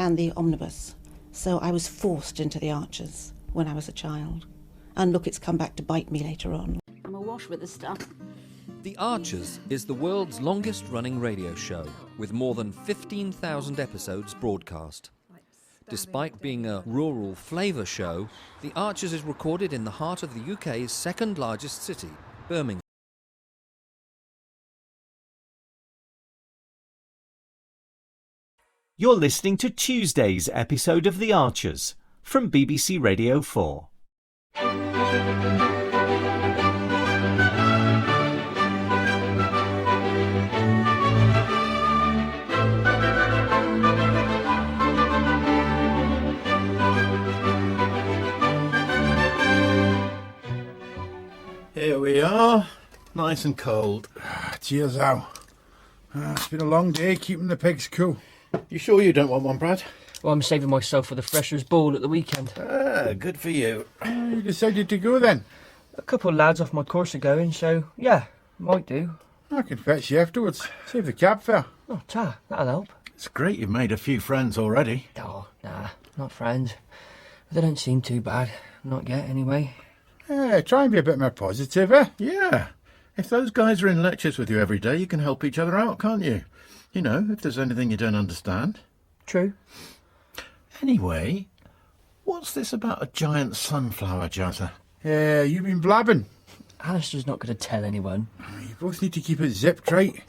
and the omnibus. So I was forced into the Archers when I was a child. And look, it's come back to bite me later on. I'm awash with the stuff. The Archers is the world's longest-running radio show, with more than 15,000 episodes broadcast. Despite being a rural flavour show, The Archers is recorded in the heart of the UK's second-largest city, Birmingham. You're listening to Tuesday's episode of The Archers from BBC Radio 4. Here we are, nice and cold. Cheers, Al. It's been a long day keeping the pigs cool. You sure you don't want one, Brad? Well, I'm saving myself for the Freshers' Ball at the weekend. Good for you. You decided to go then? A couple of lads off my course are going, so yeah, might do. I can fetch you afterwards. Save the cab fare. Oh, that'll help. It's great you've made a few friends already. Oh, nah, not friends. But they don't seem too bad. Not yet, anyway. Try and be a bit more positive, eh? Yeah. If those guys are in lectures with you every day, you can help each other out, can't you? You know, if there's anything you don't understand. True. Anyway, what's this about a giant sunflower, Jazza? You've been blabbing. Alistair's not going to tell anyone. You both need to keep it zipped right.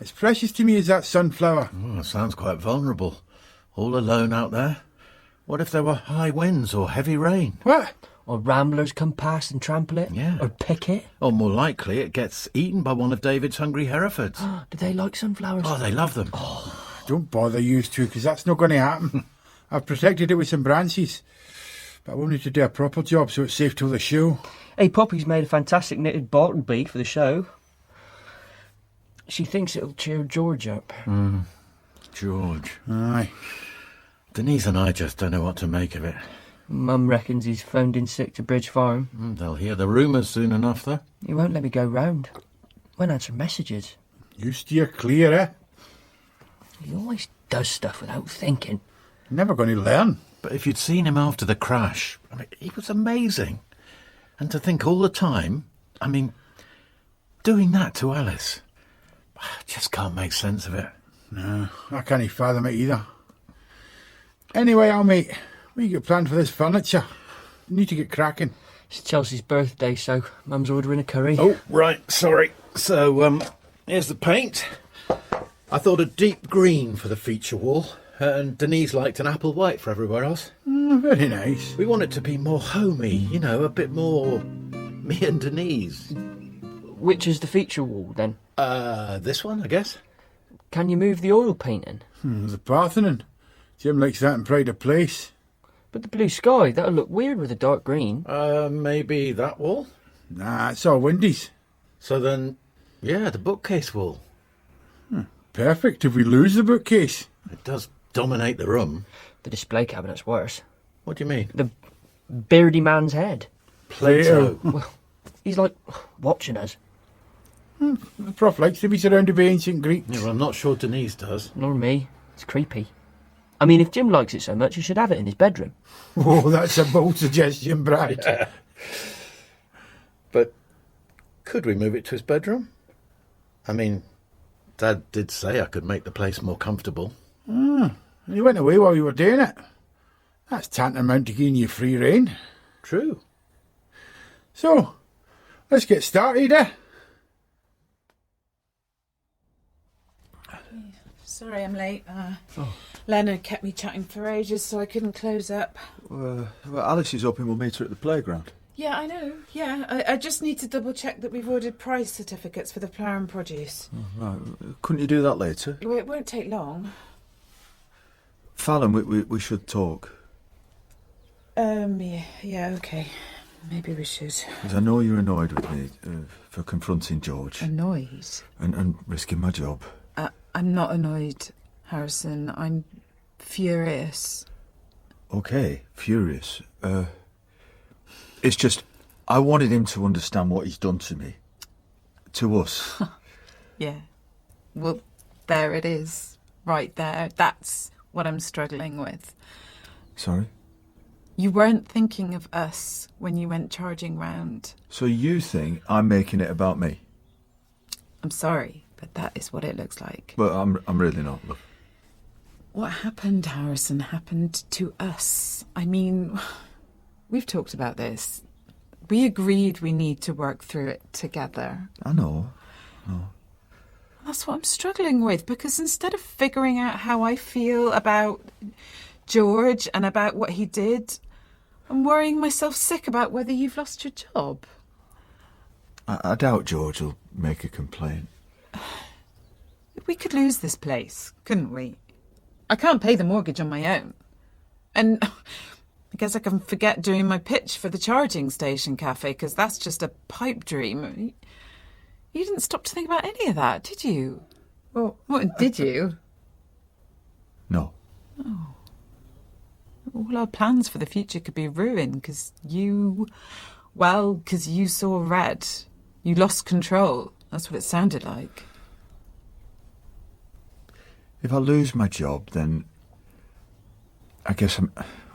As precious to me as that sunflower. Oh, sounds quite vulnerable. All alone out there. What if there were high winds or heavy rain? What? Or ramblers come past and trample it? Yeah. Or pick it? Or more likely, it gets eaten by one of David's hungry Herefords. Do they like sunflowers? Oh, they love them. Don't bother you two, because that's not going to happen. I've protected it with some branches. But I wanted to do a proper job so it's safe till the show. Hey, Poppy's made a fantastic knitted bartleby for the show. She thinks it'll cheer George up. George. Aye. Denise and I just don't know what to make of it. Mum reckons he's phoned in sick to Bridge Farm. They'll hear the rumours soon enough, though. He won't let me go round. Won't answer messages. You steer clear, eh? He always does stuff without thinking. Never going to learn. But if you'd seen him after the crash, I mean, he was amazing. And to think all the time, I mean, doing that to Alice, I just can't make sense of it. No, I can't fathom it either. Anyway, Al, mate, what you got planned for this furniture? You need to get cracking. It's Chelsea's birthday, so Mum's ordering a curry. Oh, right, sorry. So, here's the paint. I thought a deep green for the feature wall, and Denise liked an apple white for everywhere else. Very nice. We want it to be more homey, you know, a bit more me and Denise. Which is the feature wall, then? This one, I guess. Can you move the oil painting? The Parthenon. Jim likes that in Pride of Place. But the blue sky, that'll look weird with a dark green. Maybe that wall? Nah, it's all Windies. So then, yeah, the bookcase wall. Perfect if we lose the bookcase. It does dominate the room. The display cabinet's worse. What do you mean? The beardy man's head. Plato. Well, he's like watching us. The Prof likes to be surrounded by ancient Greeks. Yeah, well, I'm not sure Denise does. Nor me. It's creepy. I mean, if Jim likes it so much, he should have it in his bedroom. Oh, that's a bold suggestion, Brad. But could we move it to his bedroom? I mean, Dad did say I could make the place more comfortable. You went away while you were doing it. That's tantamount to giving you free rein. True. So, let's get started, eh? Sorry I'm late. Leonard kept me chatting for ages, so I couldn't close up. Well, Alice is hoping we'll meet her at the playground. Yeah, I know. Yeah, I just need to double check that we've ordered price certificates for the flower and produce. Oh, right. Couldn't you do that later? Well, it won't take long. Fallon, we should talk. Yeah, okay. Maybe we should. Because I know you're annoyed with me for confronting George. Annoyed? And risking my job. I'm not annoyed, Harrison. I'm furious. Okay, furious. It's just, I wanted him to understand what he's done to me. To us. Yeah. Well, there it is. Right there. That's what I'm struggling with. Sorry? You weren't thinking of us when you went charging round. So you think I'm making it about me? I'm sorry, but that is what it looks like. Well, I'm really not, love. What happened, Harrison, happened to us. I mean, we've talked about this. We agreed we need to work through it together. I know. That's what I'm struggling with, because instead of figuring out how I feel about George and about what he did, I'm worrying myself sick about whether you've lost your job. I doubt George will make a complaint. We could lose this place, couldn't we? I can't pay the mortgage on my own. And I guess I can forget doing my pitch for the charging station cafe, because that's just a pipe dream. You didn't stop to think about any of that, did you? Well, What, did you? No. All our plans for the future could be ruined because you saw red. You lost control. That's what it sounded like. If I lose my job, then I guess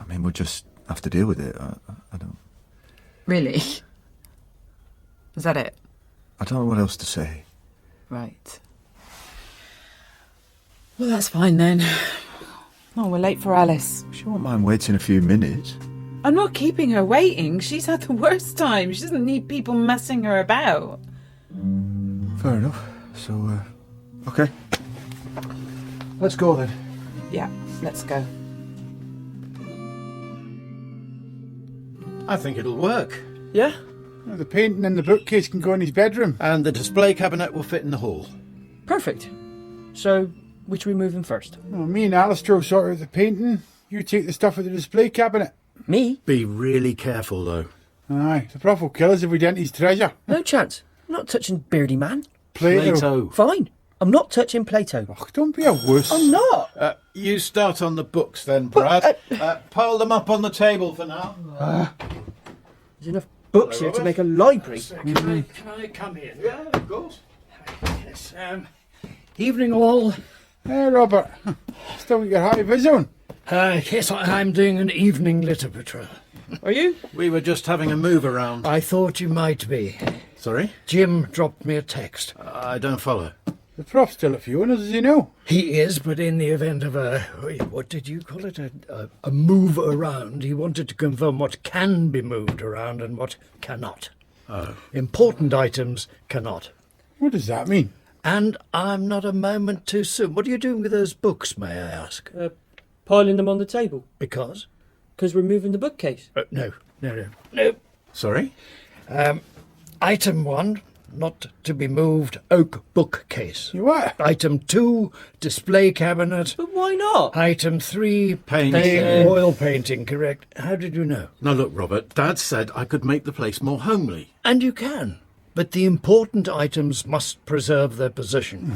we'll just have to deal with it. I don't... Really? Is that it? I don't know what else to say. Right. Well, that's fine then. Oh, we're late for Alice. She won't mind waiting a few minutes. I'm not keeping her waiting. She's had the worst time. She doesn't need people messing her about. Fair enough. So, okay. Let's go then. Yeah, let's go. I think it'll work. yeah? Well, the painting in the bookcase can go in his bedroom. And the display cabinet will fit in the hall. Perfect. So, which are we moving first? Well, me and Alistair will sort out the painting. You take the stuff at the display cabinet. Me? Be really careful, though. Aye, the prof will kill us if we dent his treasure. No chance. I'm not touching Beardy Man. Plato. Fine. I'm not touching Plato. Oh, don't be a wuss. I'm not. You start on the books then, Brad. Pile them up on the table for now. There's enough books here to make a library. Can I come in? Yeah, of course. Yes. Evening, all. Hey, Robert. Still got your high vis on. Yes, I'm doing an evening litter patrol. Are you? We were just having a move around. I thought you might be. Sorry? Jim dropped me a text. I don't follow. The prof's still at Fiona's, as you know. He is, but in the event of what did you call it? A move around, he wanted to confirm what can be moved around and what cannot. Oh. Important items cannot. What does that mean? And I'm not a moment too soon. What are you doing with those books, may I ask? Piling them on the table. Because? Because we're moving the bookcase. No. Sorry? Item 1, not to be moved, oak bookcase. You what? Item 2, display cabinet. But why not? Item 3, Painting. oil painting, correct. How did you know? Now look, Robert, Dad said I could make the place more homely. And you can. But the important items must preserve their position.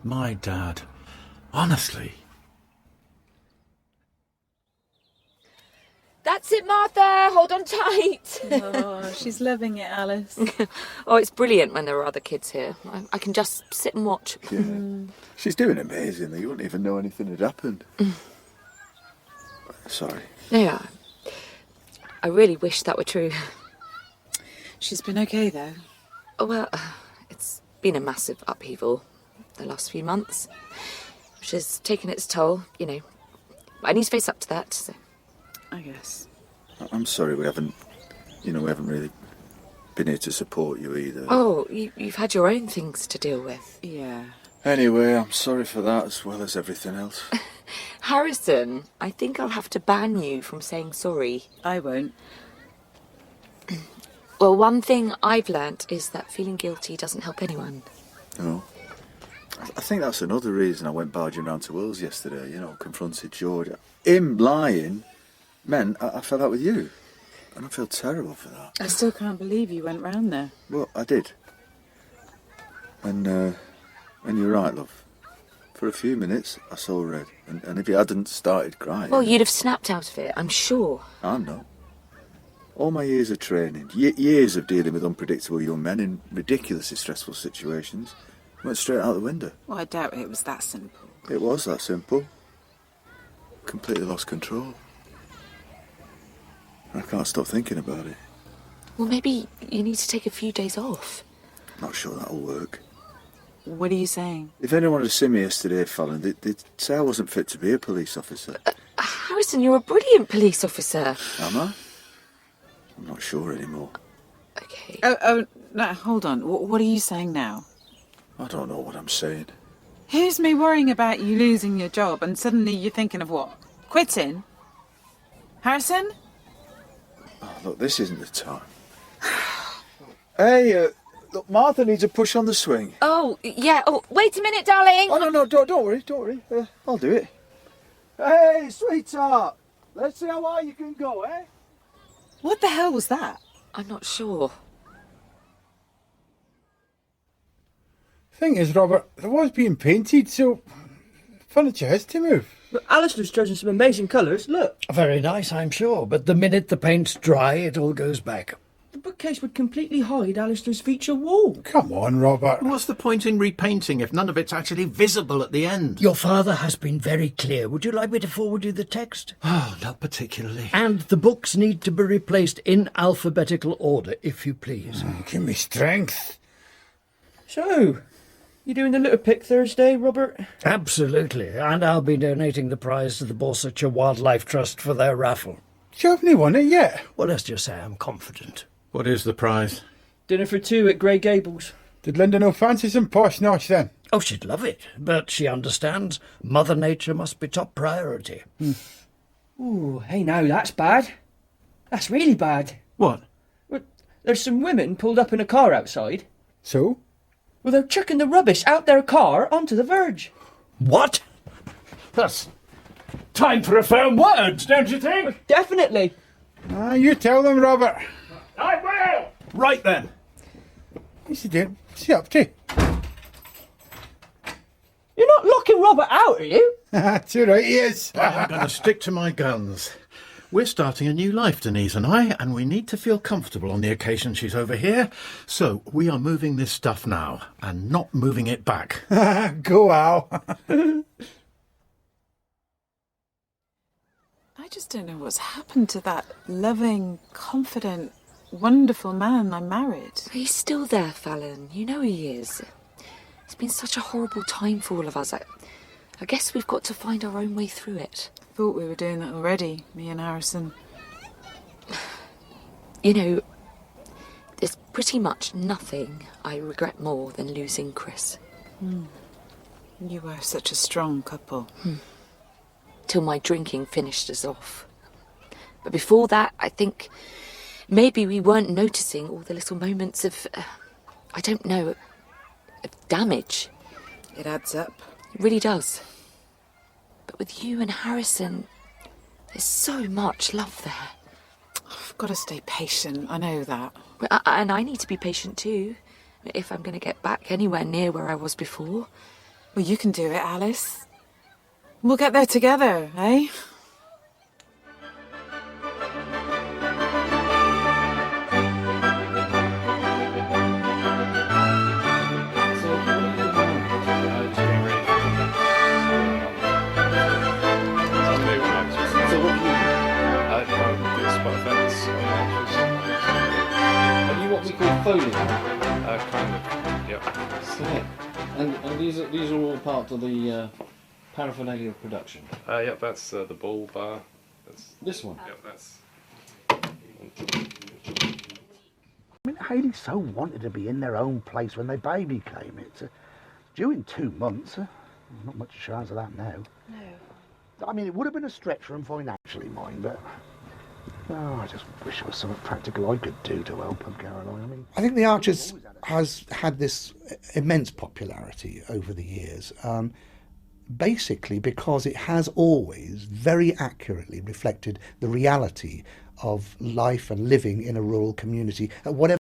My dad. Honestly. That's it, Martha. Hold on tight. Oh, she's loving it, Alice. Oh, it's brilliant when there are other kids here. I can just sit and watch. Yeah. She's doing amazingly. You wouldn't even know anything had happened. Sorry. Yeah. I really wish that were true. She's been okay, though. Oh, well, it's been a massive upheaval the last few months, which has taken its toll, you know. I need to face up to that, so... I guess. I'm sorry we haven't really been here to support you either. Oh, you've had your own things to deal with. Yeah. Anyway, I'm sorry for that as well as everything else. Harrison, I think I'll have to ban you from saying sorry. I won't. Well, one thing I've learnt is that feeling guilty doesn't help anyone. No. I think that's another reason I went barging round to Will's yesterday, confronted George. Him lying meant I fell out with you. And I feel terrible for that. I still can't believe you went round there. Well, I did. And you're right, love. For a few minutes, I saw red. And if he hadn't started crying... Well, you'd have snapped out of it, I'm sure. I'm not. All my years of training, years of dealing with unpredictable young men in ridiculously stressful situations, went straight out the window. Well, I doubt it was that simple. It was that simple. completely lost control. I can't stop thinking about it. Well, maybe you need to take a few days off. Not sure that'll work. What are you saying? If anyone had seen me yesterday, Fallon, they'd say I wasn't fit to be a police officer. Harrison, you're a brilliant police officer. Am I? I'm not sure anymore. Okay. Oh, no, hold on. What are you saying now? I don't know what I'm saying. Here's me worrying about you losing your job, and suddenly you're thinking of what? Quitting? Harrison? Oh, look, this isn't the time. Hey, look, Martha needs a push on the swing. Oh, yeah. Oh, wait a minute, darling. Oh, no, don't worry. I'll do it. Hey, sweetheart. Let's see how high you can go, eh? What the hell was that? I'm not sure. Thing is, Robert, the wall's being painted, so furniture has to move. But Alistair's chosen some amazing colours. Look. Very nice, I'm sure, but the minute the paint's dry, it all goes back. The bookcase would completely hide Alistair's feature wall. Come on, Robert. What's the point in repainting if none of it's actually visible at the end? Your father has been very clear. Would you like me to forward you the text? Oh, not particularly. And the books need to be replaced in alphabetical order, if you please. Give me strength. So, you doing the litter pick Thursday, Robert? Absolutely, and I'll be donating the prize to the Borsetshire Wildlife Trust for their raffle. You haven't won it yet. Well, let's just say I'm confident. What is the prize? Dinner for two at Grey Gables. Did Linda know fancy some posh nosh then? Oh, she'd love it, but she understands Mother Nature must be top priority. Ooh, hey now, that's bad. That's really bad. What? Well, there's some women pulled up in a car outside. So? Well, they're chucking the rubbish out their car onto the verge. What? That's time for a firm word, don't you think? Definitely. You tell them, Robert. I will! Right then. What's he doing? What's he up to? You're not locking Robert out, are you? That's all right, he is. I'm going to stick to my guns. We're starting a new life, Denise and I, and we need to feel comfortable on the occasion she's over here. So we are moving this stuff now, and not moving it back. Go, Al. I just don't know what's happened to that loving, confident, wonderful man I married. He's still there, Fallon. You know he is. It's been such a horrible time for all of us. I guess we've got to find our own way through it. Thought we were doing that already, me and Harrison. You know, there's pretty much nothing I regret more than losing Chris. You were such a strong couple. Till my drinking finished us off. But before that, I think maybe we weren't noticing all the little moments of, I don't know, of damage. It adds up. It really does. But with you and Harrison, there's so much love there. I've got to stay patient, I know that. And I need to be patient too, if I'm going to get back anywhere near where I was before. Well, you can do it, Alice. We'll get there together, eh? Foley. Kind of, yep. Yeah. And these are all part of the paraphernalia of production. Yep, that's the ball bar. That's this one. Yep, that's. I mean, Hayley so wanted to be in their own place when their baby came. It's due in 2 months. Not much chance of that now. No. I mean, it would have been a stretch for them financially, mind, but I just wish there was something practical I could do to help them, Caroline. I mean, I think The Archers has had this immense popularity over the years, basically because it has always very accurately reflected the reality of life and living in a rural community at whatever